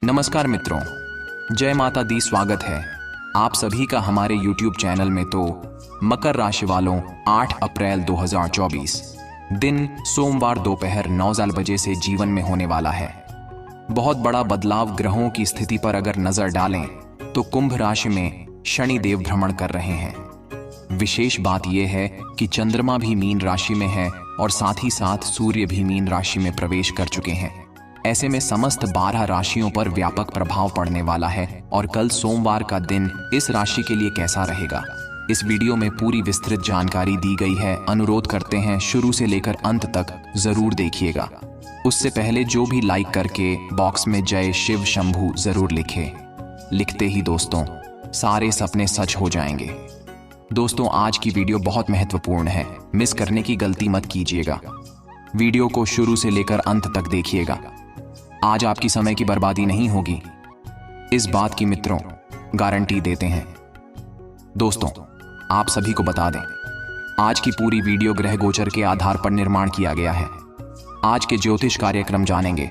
नमस्कार मित्रों, जय माता दी। स्वागत है आप सभी का हमारे YouTube चैनल में। तो मकर राशि वालों, 8 अप्रैल 2024 दिन सोमवार दोपहर 9 बजे से जीवन में होने वाला है बहुत बड़ा बदलाव। ग्रहों की स्थिति पर अगर नजर डालें तो कुंभ राशि में शनि देव भ्रमण कर रहे हैं। विशेष बात यह है कि चंद्रमा भी मीन राशि में है और साथ ही साथ सूर्य भी मीन राशि में प्रवेश कर चुके हैं। ऐसे में समस्त 12 राशियों पर व्यापक प्रभाव पड़ने वाला है। और कल सोमवार का दिन इस राशि के लिए कैसा रहेगा, इस वीडियो में पूरी विस्तृत जानकारी दी गई है। अनुरोध करते हैं शुरू से लेकर अंत तक जरूर देखिएगा। उससे पहले जो भी लाइक करके बॉक्स में जय शिव शंभू जरूर लिखते ही दोस्तों सारे सपने सच हो जाएंगे। दोस्तों, आज की वीडियो बहुत महत्वपूर्ण है, मिस करने की गलती मत कीजिएगा। वीडियो को शुरू से लेकर अंत तक देखिएगा। आज आपकी समय की बर्बादी नहीं होगी, इस बात की मित्रों गारंटी देते हैं। दोस्तों, आप सभी को बता दें, आज की पूरी वीडियो ग्रह गोचर के आधार पर निर्माण किया गया है। आज के ज्योतिष कार्यक्रम जानेंगे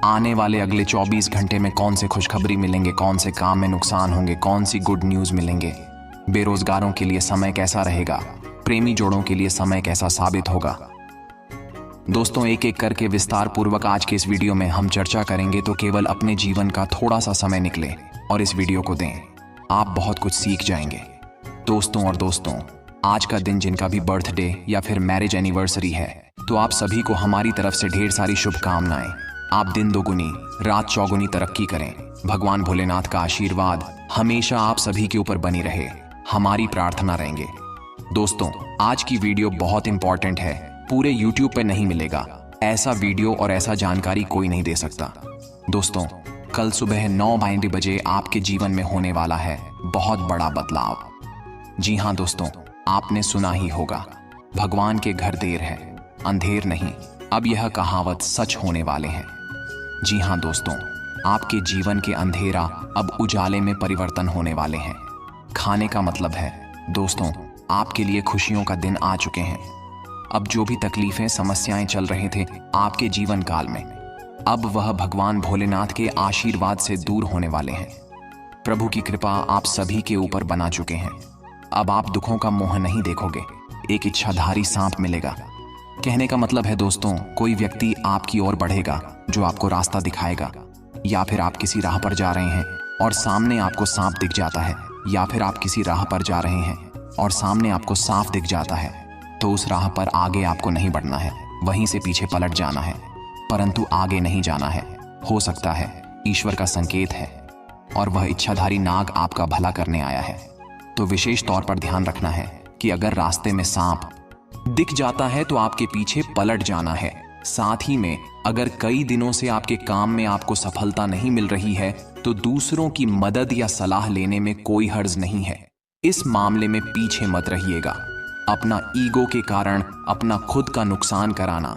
आने वाले अगले 24 घंटे में कौन से खुशखबरी मिलेंगे, कौन से काम में नुकसान होंगे, कौन सी गुड न्यूज मिलेंगे, बेरोजगारों के लिए समय कैसा रहेगा, प्रेमी जोड़ों के लिए समय कैसा साबित होगा। दोस्तों, एक एक करके विस्तार पूर्वक आज के इस वीडियो में हम चर्चा करेंगे। तो केवल अपने जीवन का थोड़ा सा समय निकले और इस वीडियो को दें, आप बहुत कुछ सीख जाएंगे। दोस्तों, आज का दिन जिनका भी बर्थडे या फिर मैरिज एनिवर्सरी है, तो आप सभी को हमारी तरफ से ढेर सारी शुभकामनाएं। आप दिन दोगुनी रात चौगुनी तरक्की करें। भगवान भोलेनाथ का आशीर्वाद हमेशा आप सभी के ऊपर बनी रहे, हमारी प्रार्थना रहेंगे। दोस्तों, आज की वीडियो बहुत इंपॉर्टेंट है, पूरे YouTube पे नहीं मिलेगा। ऐसा वीडियो और ऐसा जानकारी कोई नहीं दे सकता। दोस्तों, कल सुबह 9 बजे आपके जीवन में होने वाला है बहुत बड़ा बदलाव। जी हाँ दोस्तों, आपने सुना ही होगा, भगवान के घर देर है अंधेर नहीं। अब यह कहावत सच होने वाले हैं। जी हाँ दोस्तों, आपके जीवन के अंधेरा अब उजाले में परिवर्तन होने वाले हैं। खाने का मतलब है दोस्तों, आपके लिए खुशियों का दिन आ चुके हैं। अब जो भी तकलीफें समस्याएं चल रहे थे आपके जीवन काल में, अब वह भगवान भोलेनाथ के आशीर्वाद से दूर होने वाले हैं। प्रभु की कृपा आप सभी के ऊपर बना चुके हैं। अब आप दुखों का मोह नहीं देखोगे, एक इच्छाधारी सांप मिलेगा। कहने का मतलब है दोस्तों, कोई व्यक्ति आपकी ओर बढ़ेगा जो आपको रास्ता दिखाएगा। या फिर आप किसी राह पर जा रहे हैं और सामने आपको सांप दिख जाता है, या फिर आप किसी राह पर जा रहे हैं और सामने आपको सांप दिख जाता है, तो उस राह पर आगे आपको नहीं बढ़ना है, वहीं से पीछे पलट जाना है, परंतु आगे नहीं जाना है। हो सकता है ईश्वर का संकेत है और वह इच्छाधारी नाग आपका भला करने आया है। तो विशेष तौर पर ध्यान रखना है कि अगर रास्ते में सांप दिख जाता है तो आपके पीछे पलट जाना है। साथ ही में अगर कई दिनों से आपके काम में आपको सफलता नहीं मिल रही है तो दूसरों की मदद या सलाह लेने में कोई हर्ज नहीं है। इस मामले में पीछे मत रहिएगा। अपना ईगो के कारण अपना खुद का नुकसान कराना,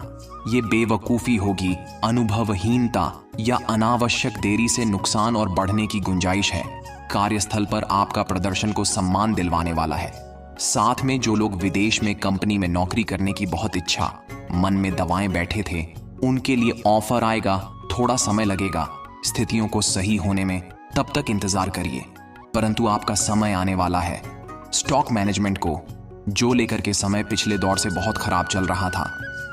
ये बेवकूफी होगी। अनुभवहीनता या अनावश्यक देरी से नुकसान और बढ़ने की गुंजाइश है। कार्यस्थल पर आपका प्रदर्शन को सम्मान दिलवाने वाला है। साथ में जो लोग विदेश में कंपनी में नौकरी करने की बहुत इच्छा मन में दबाएं बैठे थे, उनके लिए ऑफर आएगा। थोड़ा समय लगेगा स्थितियों को सही होने में, तब तक इंतजार करिए, परंतु आपका समय आने वाला है। स्टॉक मैनेजमेंट को जो लेकर के समय पिछले दौर से बहुत खराब चल रहा था,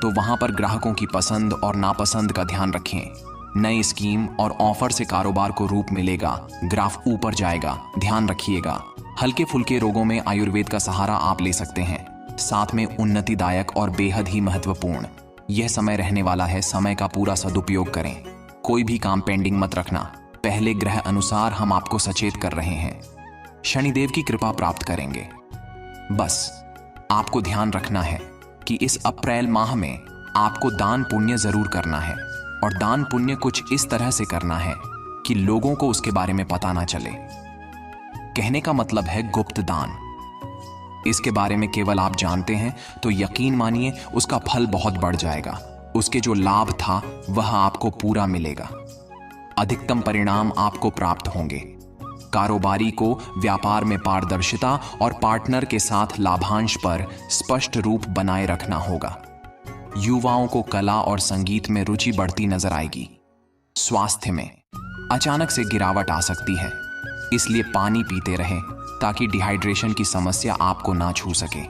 तो वहां पर ग्राहकों की पसंद और नापसंद का ध्यान रखें। नई स्कीम और ऑफर से कारोबार को रूप मिलेगा, ग्राफ ऊपर जाएगा, ध्यान रखिएगा। हल्के फुल्के रोगों में आयुर्वेद का सहारा आप ले सकते हैं। साथ में उन्नतिदायक और बेहद ही महत्वपूर्ण यह समय रहने वाला है। समय का पूरा सदुपयोग करें, कोई भी काम पेंडिंग मत रखना। पहले ग्रह अनुसार हम आपको सचेत कर रहे हैं, शनिदेव की कृपा प्राप्त करेंगे। बस आपको ध्यान रखना है कि इस अप्रैल माह में आपको दान पुण्य जरूर करना है, और दान पुण्य कुछ इस तरह से करना है कि लोगों को उसके बारे में पता ना चले। कहने का मतलब है गुप्त दान। इसके बारे में केवल आप जानते हैं तो यकीन मानिए उसका फल बहुत बढ़ जाएगा। उसके जो लाभ था वह आपको पूरा मिलेगा। अधिकतम परिणाम आपको प्राप्त होंगे। कारोबारी को व्यापार में पारदर्शिता और पार्टनर के साथ लाभांश पर स्पष्ट रूप बनाए रखना होगा। युवाओं को कला और संगीत में रुचि बढ़ती नजर आएगी। स्वास्थ्य में अचानक से गिरावट आ सकती है। इसलिए पानी पीते रहें ताकि डिहाइड्रेशन की समस्या आपको ना छू सके।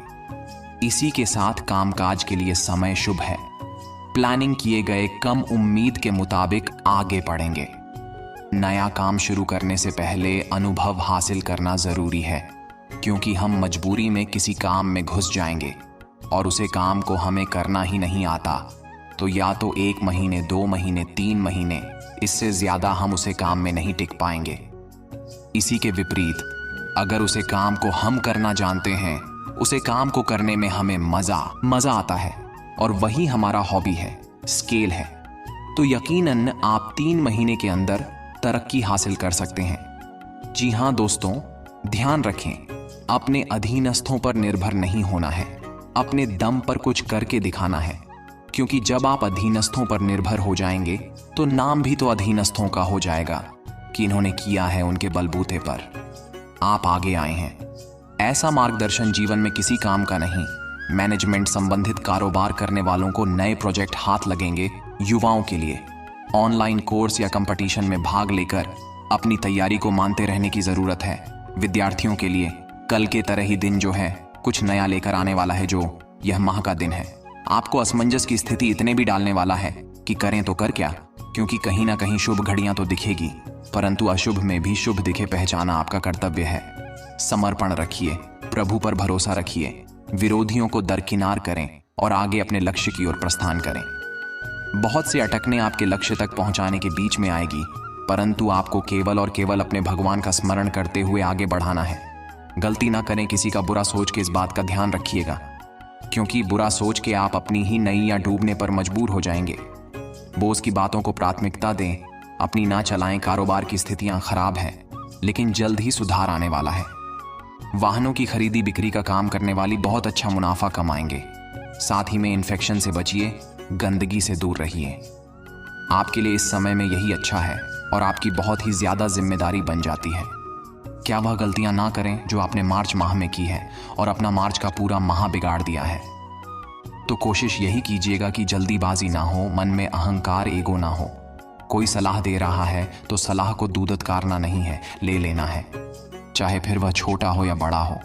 इसी के साथ कामकाज के लिए समय शुभ है। प्लानिंग किए गए कम उम्मीद के मुताबिक आगे बढ़ेंगे। नया काम शुरू करने से पहले अनुभव हासिल करना जरूरी है, क्योंकि हम मजबूरी में किसी काम में घुस जाएंगे और उसे काम को हमें करना ही नहीं आता तो या तो 1 महीने, 2 महीने, 3 महीने, इससे ज्यादा हम उसे काम में नहीं टिक पाएंगे। इसी के विपरीत अगर उसे काम को हम करना जानते हैं, उसे काम को करने में हमें मजा आता है और वही हमारा हॉबी है, स्केल है, तो यकीनन आप 3 महीने के अंदर तरक्की हासिल कर सकते हैं। जी हाँ दोस्तों, ध्यान रखें, अपने अधीनस्थों पर निर्भर नहीं होना है, अपने दम पर कुछ करके दिखाना है। क्योंकि जब आप अधीनस्थों पर निर्भर हो जाएंगे तो नाम भी तो अधीनस्थों का हो जाएगा कि इन्होंने किया है उनके बलबूते पर आप आगे आए हैं। ऐसा मार्गदर्शन जीवन में किसी काम का नहीं। मैनेजमेंट संबंधित कारोबार करने वालों को नए प्रोजेक्ट हाथ लगेंगे। युवाओं के लिए ऑनलाइन कोर्स या कंपटीशन में भाग लेकर अपनी तैयारी को मानते रहने की जरूरत है। विद्यार्थियों के लिए कल के तरह ही दिन जो है कुछ नया लेकर आने वाला है। जो यह माह का दिन है आपको असमंजस की स्थिति इतने भी डालने वाला है कि करें तो कर क्या, क्योंकि कहीं ना कहीं शुभ घड़ियां तो दिखेगी, परंतु अशुभ में भी शुभ दिखे पहचाना आपका कर्तव्य है। समर्पण रखिए, प्रभु पर भरोसा रखिए, विरोधियों को दरकिनार करें और आगे अपने लक्ष्य की ओर प्रस्थान करें। बहुत से अटकने आपके लक्ष्य तक पहुंचाने के बीच में आएगी, परंतु आपको केवल और केवल अपने भगवान का स्मरण करते हुए आगे बढ़ाना है। गलती ना करें, किसी का बुरा सोच के इस बात का ध्यान रखिएगा, क्योंकि बुरा सोच के आप अपनी ही नैया डूबने पर मजबूर हो जाएंगे। बोझ की बातों को प्राथमिकता दें, अपनी ना चलाएं। कारोबार की स्थितियां खराब हैं, लेकिन जल्द ही सुधार आने वाला है। वाहनों की खरीदी बिक्री का काम करने वाली बहुत अच्छा मुनाफा कमाएंगे। साथ ही में इन्फेक्शन से बचिए, गंदगी से दूर रहिए। आपके लिए इस समय में यही अच्छा है और आपकी बहुत ही ज्यादा जिम्मेदारी बन जाती है। क्या वह गलतियां ना करें जो आपने मार्च माह में की है और अपना मार्च का पूरा माह बिगाड़ दिया है। तो कोशिश यही कीजिएगा कि जल्दीबाजी ना हो, मन में अहंकार, ईगो ना हो। कोई सलाह दे रहा है तो सलाह को दूधत्कारना नहीं है, ले लेना है, चाहे फिर वह छोटा हो या बड़ा हो।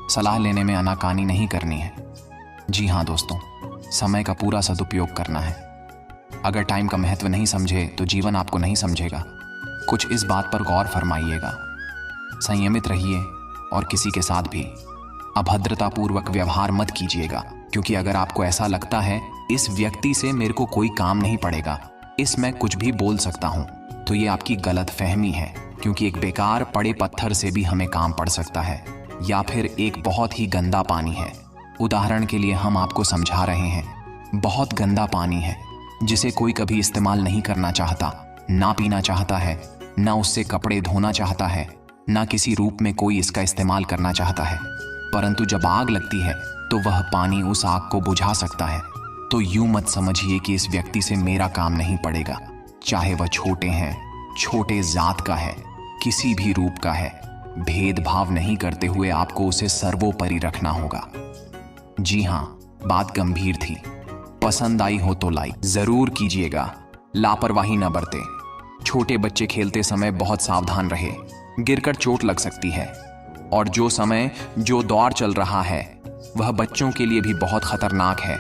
सलाह लेने में आनाकानी नहीं करनी है। जी हाँ दोस्तों, समय का पूरा सदुपयोग करना है। अगर टाइम का महत्व नहीं समझे तो जीवन आपको नहीं समझेगा। कुछ इस बात पर गौर फरमाइएगा। संयमित रहिए और किसी के साथ भी अभद्रतापूर्वक व्यवहार मत कीजिएगा, क्योंकि अगर आपको ऐसा लगता है इस व्यक्ति से मेरे को कोई काम नहीं पड़ेगा, इसमें कुछ भी बोल सकता हूं, तो ये आपकी गलतफहमी है। क्योंकि एक बेकार पड़े पत्थर से भी हमें काम पड़ सकता है, या फिर एक बहुत ही गंदा पानी है। उदाहरण के लिए हम आपको समझा रहे हैं, बहुत गंदा पानी है जिसे कोई कभी इस्तेमाल नहीं करना चाहता, ना पीना चाहता है, ना उससे कपड़े धोना चाहता है, ना किसी रूप में कोई इसका इस्तेमाल करना चाहता है। परंतु जब आग लगती है तो वह पानी उस आग को बुझा सकता है। तो यूं मत समझिए कि इस व्यक्ति से मेरा काम नहीं पड़ेगा, चाहे वह छोटे हैं, छोटे जात का है, किसी भी रूप का है। भेदभाव नहीं करते हुए आपको उसे सर्वोपरि रखना होगा। जी हाँ, बात गंभीर थी। पसंद आई हो तो लाइक जरूर कीजिएगा। लापरवाही न बरते। छोटे बच्चे खेलते समय बहुत सावधान रहे, गिरकर चोट लग सकती है। और जो दौर चल रहा है वह बच्चों के लिए भी बहुत खतरनाक है,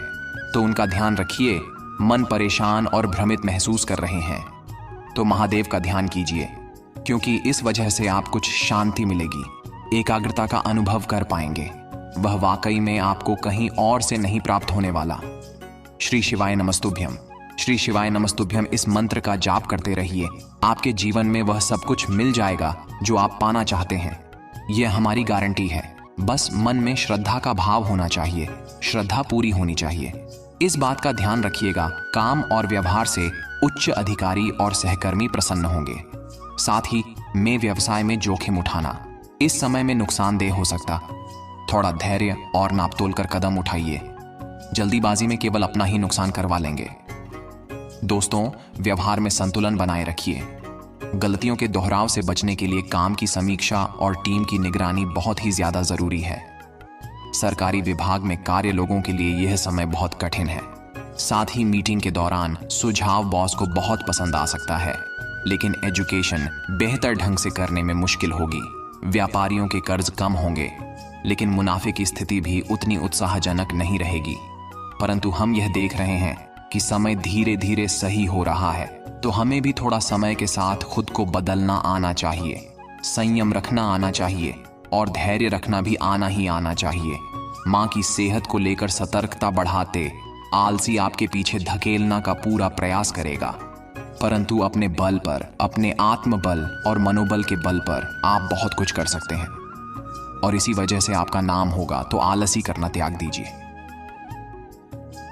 तो उनका ध्यान रखिए। मन परेशान और भ्रमित महसूस कर रहे हैं तो महादेव का ध्यान कीजिए, क्योंकि इस वजह से आप कुछ शांति मिलेगी, एकाग्रता का अनुभव कर पाएंगे। वह वाकई में आपको कहीं और से नहीं प्राप्त होने वाला। श्री शिवाय नमस्तुभ्यम। श्री शिवाय नमस्तुभ्यम इस मंत्र का जाप करते रहिए। आपके जीवन में वह सब कुछ मिल जाएगा जो आप पाना चाहते हैं। यह हमारी गारंटी है। बस मन में श्रद्धा का भाव होना चाहिए, श्रद्धा पूरी होनी चाहिए। इस बात का ध्यान रखिएगा। काम और व्यवहार से उच्च अधिकारी और सहकर्मी प्रसन्न होंगे। साथ ही में व्यवसाय में जोखिम उठाना इस समय में नुकसानदेह हो सकता। थोड़ा धैर्य और नापतोल कर कदम उठाइए। जल्दीबाजी में केवल अपना ही नुकसान करवा लेंगे। दोस्तों, व्यवहार में संतुलन बनाए रखिए। गलतियों के दोहराव से बचने के लिए काम की समीक्षा और टीम की निगरानी बहुत ही ज्यादा जरूरी है। सरकारी विभाग में कार्य लोगों के लिए यह समय बहुत कठिन है। साथ ही मीटिंग के दौरान सुझाव बॉस को बहुत पसंद आ सकता है। लेकिन एजुकेशन बेहतर ढंग से करने में मुश्किल होगी। व्यापारियों के कर्ज कम होंगे, लेकिन मुनाफे की स्थिति भी उतनी उत्साहजनक नहीं रहेगी। परंतु हम यह देख रहे हैं कि समय धीरे धीरे सही हो रहा है, तो हमें भी थोड़ा समय के साथ खुद को बदलना आना चाहिए, संयम रखना आना चाहिए और धैर्य रखना भी आना चाहिए। माँ की सेहत को लेकर सतर्कता बढ़ाते आलसी आपके पीछे धकेलना का पूरा प्रयास करेगा, परंतु अपने बल पर, अपने आत्मबल और मनोबल के बल पर आप बहुत कुछ कर सकते हैं और इसी वजह से आपका नाम होगा। तो आलसी करना त्याग दीजिए।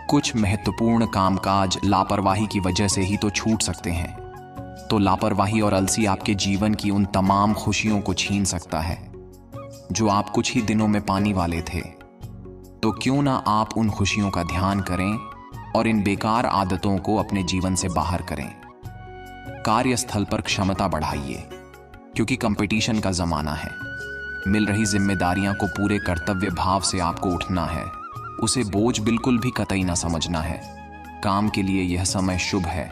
कुछ महत्वपूर्ण कामकाज लापरवाही की वजह से ही तो छूट सकते हैं, तो लापरवाही और आलसी आपके जीवन की उन तमाम खुशियों को छीन सकता है जो आप कुछ ही दिनों में पाने वाले थे। तो क्यों ना आप उन खुशियों का ध्यान करें और इन बेकार आदतों को अपने जीवन से बाहर करें। कार्यस्थल पर क्षमता बढ़ाइए, क्योंकि कंपटीशन का जमाना है। मिल रही जिम्मेदारियां को पूरे कर्तव्य भाव से आपको उठना है, उसे बोझ बिल्कुल भी कतई ना समझना है। काम के लिए यह समय शुभ है।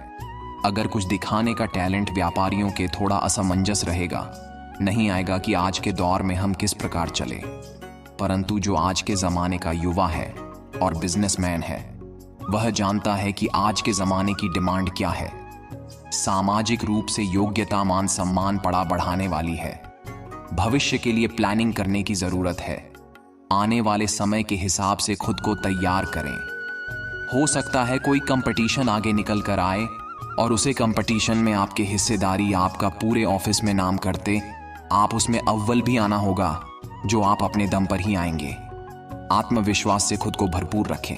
अगर कुछ दिखाने का टैलेंट व्यापारियों के थोड़ा असमंजस रहेगा, नहीं आएगा कि आज के दौर में हम किस प्रकार चले, परंतु जो आज के ज़माने का युवा है और बिजनेसमैन है, वह जानता है कि आज के ज़माने की डिमांड क्या है। सामाजिक रूप से योग्यता, मान सम्मान पड़ा बढ़ाने वाली है। भविष्य के लिए प्लानिंग करने की ज़रूरत है। आने वाले समय के हिसाब से खुद को तैयार करें। हो सकता है कोई कंपटीशन आगे निकल कर आए और उसे कंपटीशन में आपके हिस्सेदारी आपका पूरे ऑफिस में नाम करते, आप उसमें अव्वल भी आना होगा, जो आप अपने दम पर ही आएंगे। आत्मविश्वास से खुद को भरपूर रखें।